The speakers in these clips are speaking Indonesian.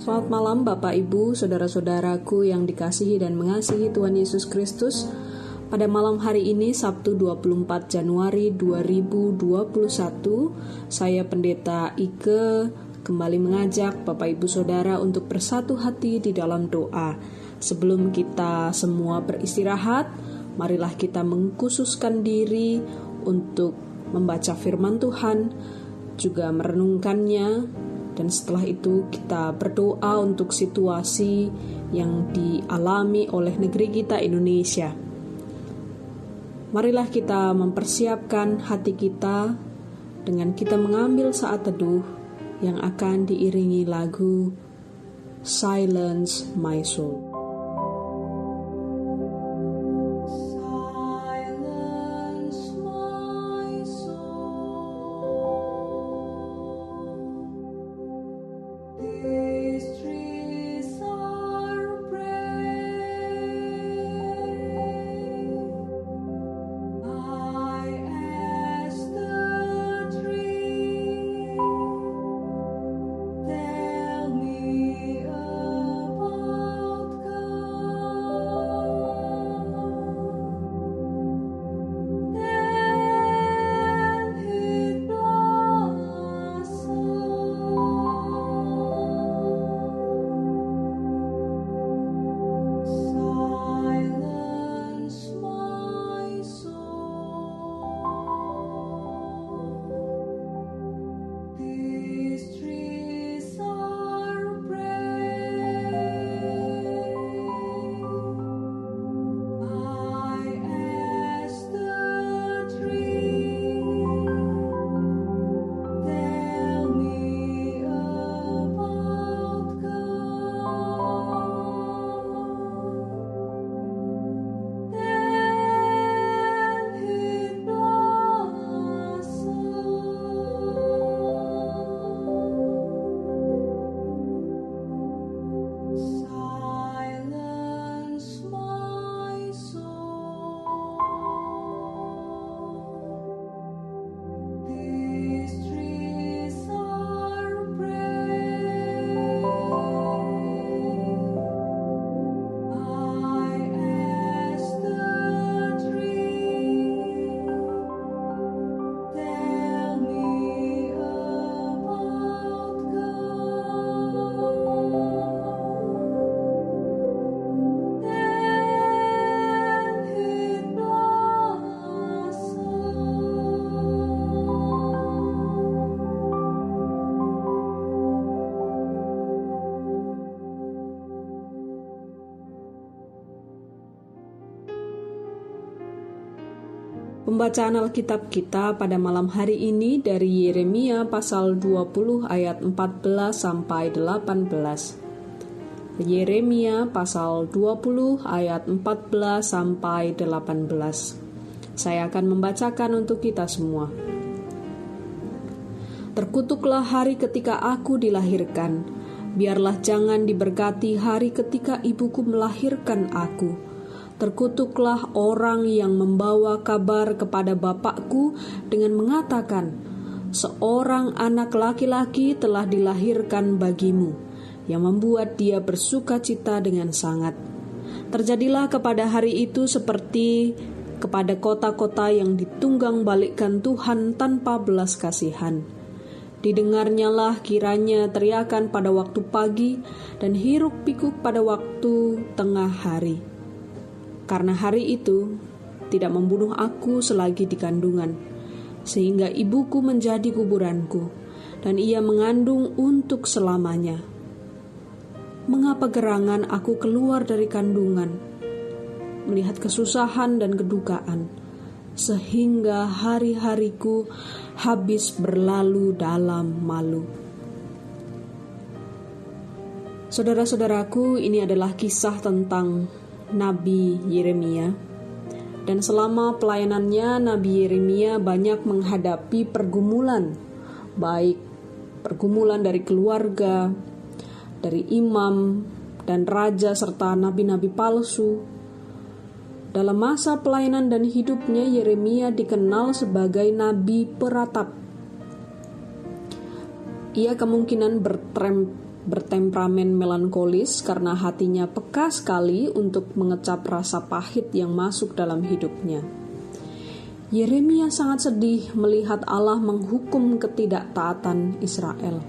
Selamat malam Bapak Ibu, saudara-saudaraku yang dikasihi dan mengasihi Tuhan Yesus Kristus. Pada malam hari ini, Sabtu 24 Januari 2021, saya Pendeta Ike kembali mengajak Bapak Ibu Saudara untuk bersatu hati di dalam doa. Sebelum kita semua beristirahat, marilah kita mengkhususkan diri untuk membaca firman Tuhan, juga merenungkannya. Dan setelah itu kita berdoa untuk situasi yang dialami oleh negeri kita Indonesia. Marilah kita mempersiapkan hati kita dengan kita mengambil saat teduh yang akan diiringi lagu Silence My Soul. Pembacaan Alkitab kita pada malam hari ini dari Yeremia pasal 20 ayat 14 sampai 18. Yeremia pasal 20 ayat 14 sampai 18. Saya akan membacakan untuk kita semua. Terkutuklah hari ketika aku dilahirkan. Biarlah jangan diberkati hari ketika ibuku melahirkan aku. Terkutuklah orang yang membawa kabar kepada bapakku dengan mengatakan, seorang anak laki-laki telah dilahirkan bagimu, yang membuat dia bersuka cita dengan sangat. Terjadilah kepada hari itu seperti kepada kota-kota yang ditunggang balikkan Tuhan tanpa belas kasihan. Didengarnyalah kiranya teriakan pada waktu pagi dan hiruk pikuk pada waktu tengah hari. Karena hari itu tidak membunuh aku selagi di kandungan, sehingga ibuku menjadi kuburanku, dan ia mengandung untuk selamanya. Mengapa gerangan aku keluar dari kandungan, melihat kesusahan dan kedukaan, sehingga hari-hariku habis berlalu dalam malu. Saudara-saudaraku, ini adalah kisah tentang Nabi Yeremia, dan selama pelayanannya Nabi Yeremia banyak menghadapi pergumulan, baik pergumulan dari keluarga, dari imam dan raja serta nabi-nabi palsu. Dalam masa pelayanan dan hidupnya, Yeremia dikenal sebagai nabi peratap. Ia kemungkinan bertemperamen melankolis karena hatinya peka sekali untuk mengecap rasa pahit yang masuk dalam hidupnya. Yeremia sangat sedih melihat Allah menghukum ketidaktaatan Israel.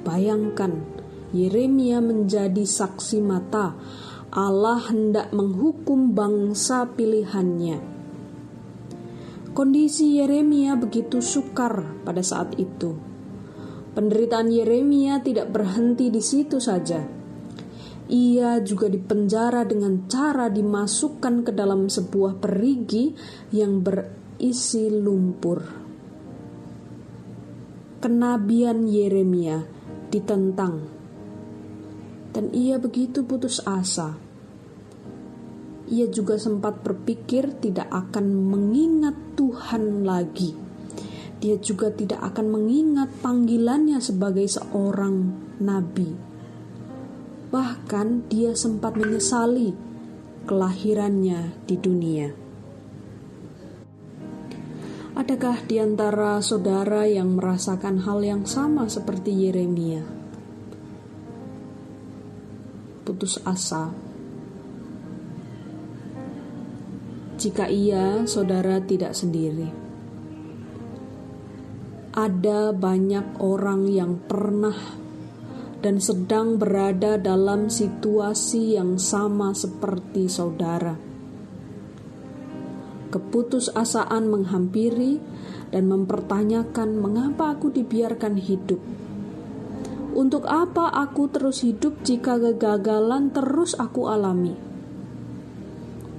Bayangkan, Yeremia menjadi saksi mata Allah hendak menghukum bangsa pilihannya. Kondisi Yeremia begitu sukar pada saat itu. Penderitaan Yeremia tidak berhenti di situ saja. Ia juga dipenjara dengan cara dimasukkan ke dalam sebuah perigi yang berisi lumpur. Kenabian Yeremia ditentang, dan ia begitu putus asa. Ia juga sempat berpikir tidak akan mengingat Tuhan lagi. Dia juga tidak akan mengingat panggilannya sebagai seorang nabi. Bahkan dia sempat menyesali kelahirannya di dunia. Adakah di antara saudara yang merasakan hal yang sama seperti Yeremia? Putus asa. Jika iya, saudara tidak sendiri. Ada banyak orang yang pernah dan sedang berada dalam situasi yang sama seperti saudara. Keputusasaan menghampiri dan mempertanyakan mengapa aku dibiarkan hidup. Untuk apa aku terus hidup jika kegagalan terus aku alami?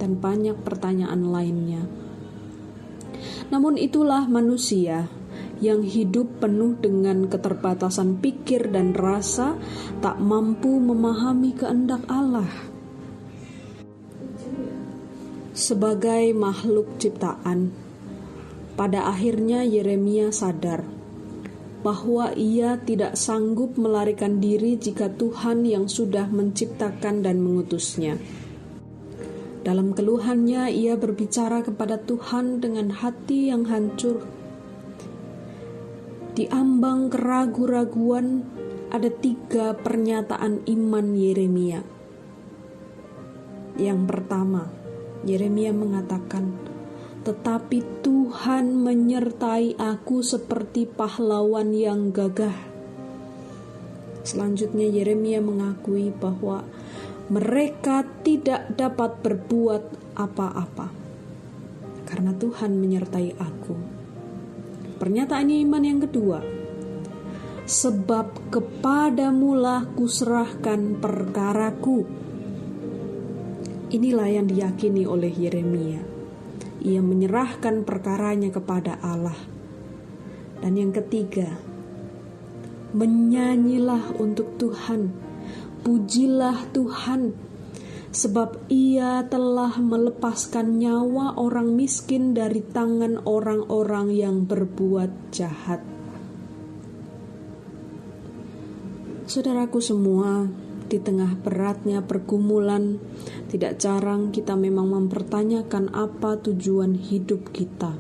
Dan banyak pertanyaan lainnya. Namun itulah manusia yang hidup penuh dengan keterbatasan pikir dan rasa, tak mampu memahami kehendak Allah. Sebagai makhluk ciptaan, pada akhirnya Yeremia sadar bahwa ia tidak sanggup melarikan diri jika Tuhan yang sudah menciptakan dan mengutusnya. Dalam keluhannya, ia berbicara kepada Tuhan dengan hati yang hancur. Di ambang keraguan-raguan ada 3 pernyataan iman Yeremia. Yang pertama, Yeremia mengatakan, "Tetapi Tuhan menyertai aku seperti pahlawan yang gagah." Selanjutnya Yeremia mengakui bahwa mereka tidak dapat berbuat apa-apa karena Tuhan menyertai aku. Pernyataan iman yang kedua, "Sebab kepadamulah kuserahkan perkaraku." Inilah yang diyakini oleh Yeremia. Ia menyerahkan perkaranya kepada Allah. Dan yang ketiga, menyanyilah untuk Tuhan, pujilah Tuhan, sebab ia telah melepaskan nyawa orang miskin dari tangan orang-orang yang berbuat jahat. Saudaraku semua, di tengah beratnya pergumulan, tidak jarang kita memang mempertanyakan apa tujuan hidup kita.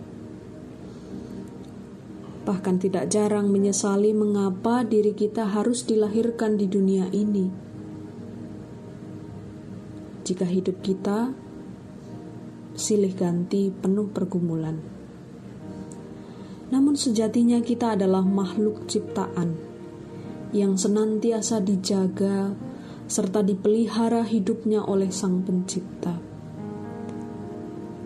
Bahkan tidak jarang menyesali mengapa diri kita harus dilahirkan di dunia ini. Jika hidup kita silih ganti penuh pergumulan. Namun sejatinya kita adalah makhluk ciptaan yang senantiasa dijaga serta dipelihara hidupnya oleh Sang Pencipta.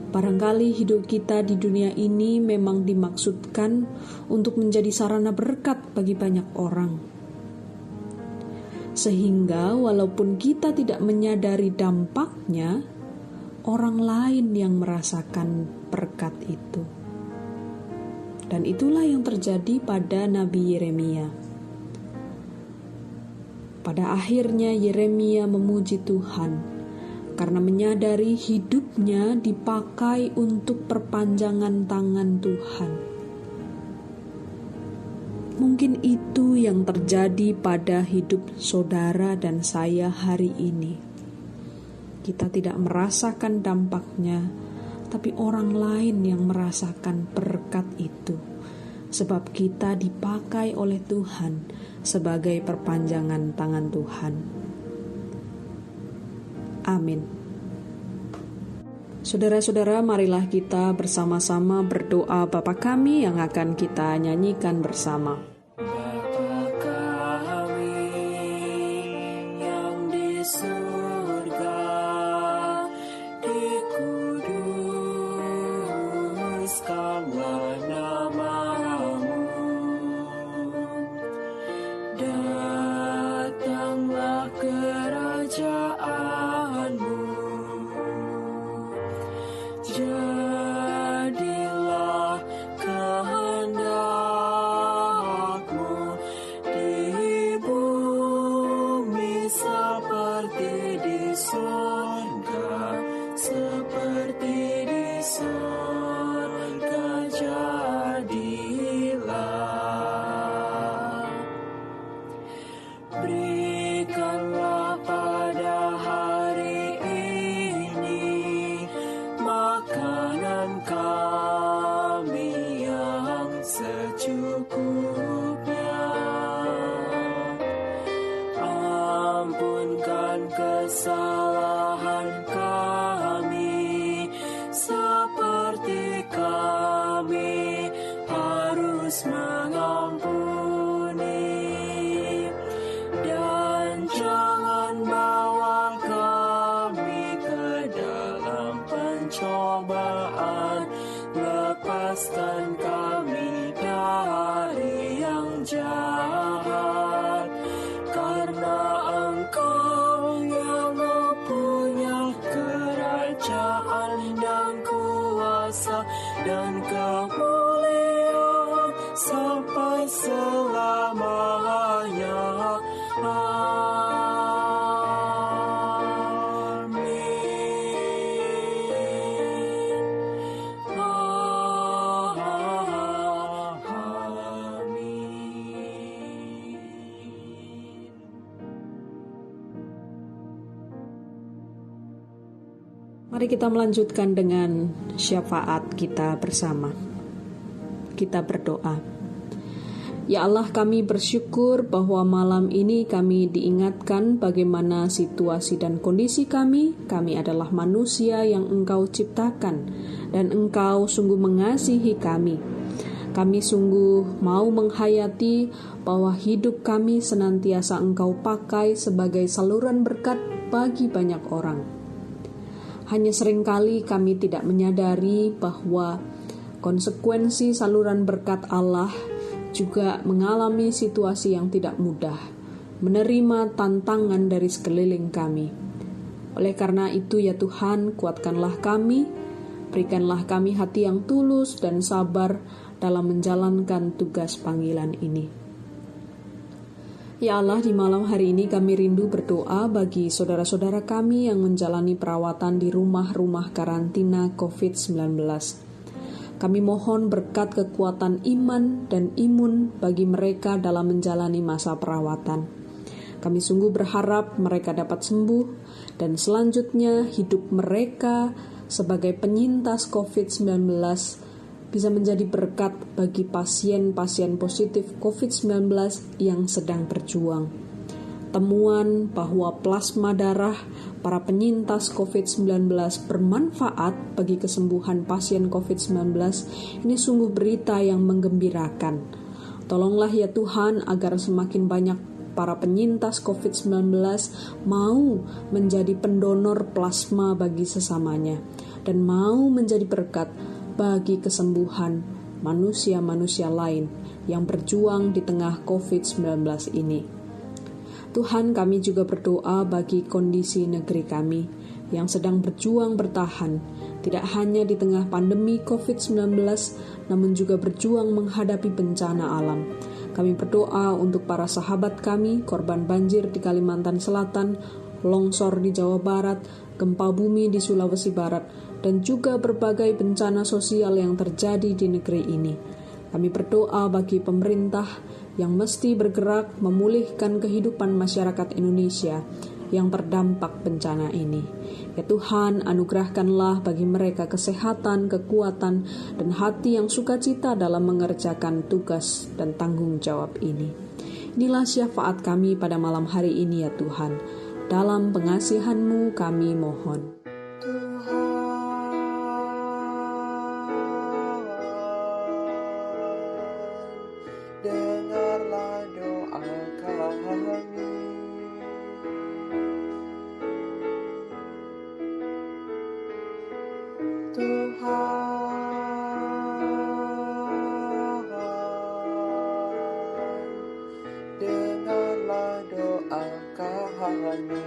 Barangkali hidup kita di dunia ini memang dimaksudkan untuk menjadi sarana berkat bagi banyak orang. Sehingga walaupun kita tidak menyadari dampaknya, orang lain yang merasakan berkat itu. Dan itulah yang terjadi pada Nabi Yeremia. Pada akhirnya Yeremia memuji Tuhan karena menyadari hidupnya dipakai untuk perpanjangan tangan Tuhan. Mungkin itu yang terjadi pada hidup saudara dan saya hari ini. Kita tidak merasakan dampaknya, tapi orang lain yang merasakan berkat itu. sebab kita dipakai oleh Tuhan sebagai perpanjangan tangan Tuhan. Amin. Saudara-saudara, marilah kita bersama-sama berdoa Bapa kami yang akan kita nyanyikan bersama. Bapa kami yang di surga, dikuduskanlah nama-Mu, datanglah kerajaan-Mu, jadilah kehendak-Mu di bumi seperti di surga, seperti di surga jadilah. Berikanlah pada hari ini makanan kami yang secukupnya. Ampunkan kesalahan kami seperti kami harus mengampuni, dan jangan bawa kami ke dalam pencobaan, lepaskan kami dari yang jahat, karena Engkau yang mempunyai kerajaan dan kuasa dan kemuliaan sampai selamanya. Mari kita melanjutkan dengan syafaat kita bersama. Kita berdoa. Ya Allah, kami bersyukur bahwa malam ini kami diingatkan bagaimana situasi dan kondisi kami. Kami adalah manusia yang Engkau ciptakan, dan Engkau sungguh mengasihi kami. Kami sungguh mau menghayati bahwa hidup kami senantiasa Engkau pakai sebagai saluran berkat bagi banyak orang. Hanya seringkali kami tidak menyadari bahwa konsekuensi saluran berkat Allah juga mengalami situasi yang tidak mudah, menerima tantangan dari sekeliling kami. Oleh karena itu ya Tuhan, kuatkanlah kami, berikanlah kami hati yang tulus dan sabar dalam menjalankan tugas panggilan ini. Ya Allah, di malam hari ini kami rindu berdoa bagi saudara-saudara kami yang menjalani perawatan di rumah-rumah karantina COVID-19. Kami mohon berkat kekuatan iman dan imun bagi mereka dalam menjalani masa perawatan. Kami sungguh berharap mereka dapat sembuh dan selanjutnya hidup mereka sebagai penyintas COVID-19 bisa menjadi berkat bagi pasien-pasien positif COVID-19 yang sedang berjuang. Temuan bahwa plasma darah para penyintas COVID-19 bermanfaat bagi kesembuhan pasien COVID-19 ini sungguh berita yang menggembirakan. Tolonglah ya Tuhan agar semakin banyak para penyintas COVID-19 mau menjadi pendonor plasma bagi sesamanya dan mau menjadi berkat bagi kesembuhan manusia-manusia lain yang berjuang di tengah COVID-19 ini. Tuhan, kami juga berdoa bagi kondisi negeri kami yang sedang berjuang bertahan, tidak hanya di tengah pandemi COVID-19, namun juga berjuang menghadapi bencana alam. Kami berdoa untuk para sahabat kami, korban banjir di Kalimantan Selatan, longsor di Jawa Barat, gempa bumi di Sulawesi Barat, dan juga berbagai bencana sosial yang terjadi di negeri ini. Kami berdoa bagi pemerintah yang mesti bergerak memulihkan kehidupan masyarakat Indonesia yang terdampak bencana ini. Ya Tuhan, anugerahkanlah bagi mereka kesehatan, kekuatan, dan hati yang sukacita dalam mengerjakan tugas dan tanggung jawab ini. Inilah syafaat kami pada malam hari ini ya Tuhan. Dalam pengasihan-Mu kami mohon. Dengarlah doa kami. Tuhan, dengarlah doa kami.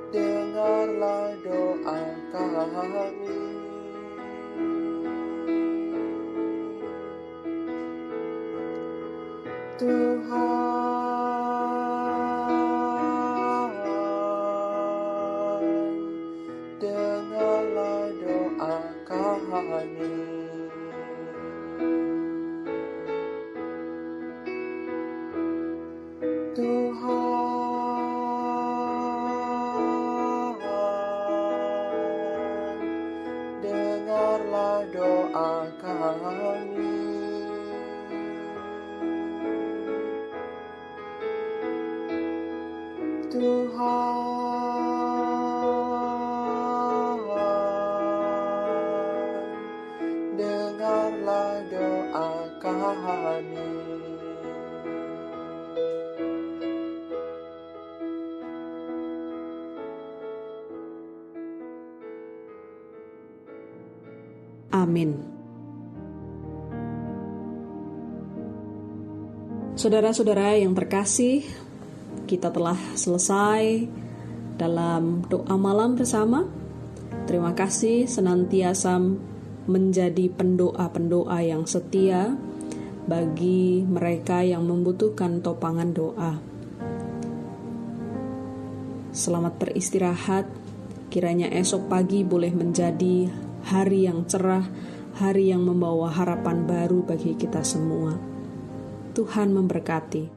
Dengarlah doa kami. Tuhan, dengarlah doa kami. Tuhan, dengarlah doa kami. Tuhan, dengarlah doa kami. Amin. Saudara-saudara yang terkasih, kita telah selesai dalam doa malam bersama. Terima kasih senantiasa menjadi pendoa-pendoa yang setia bagi mereka yang membutuhkan topangan doa. Selamat beristirahat, kiranya esok pagi boleh menjadi hari yang cerah, hari yang membawa harapan baru bagi kita semua. Tuhan memberkati.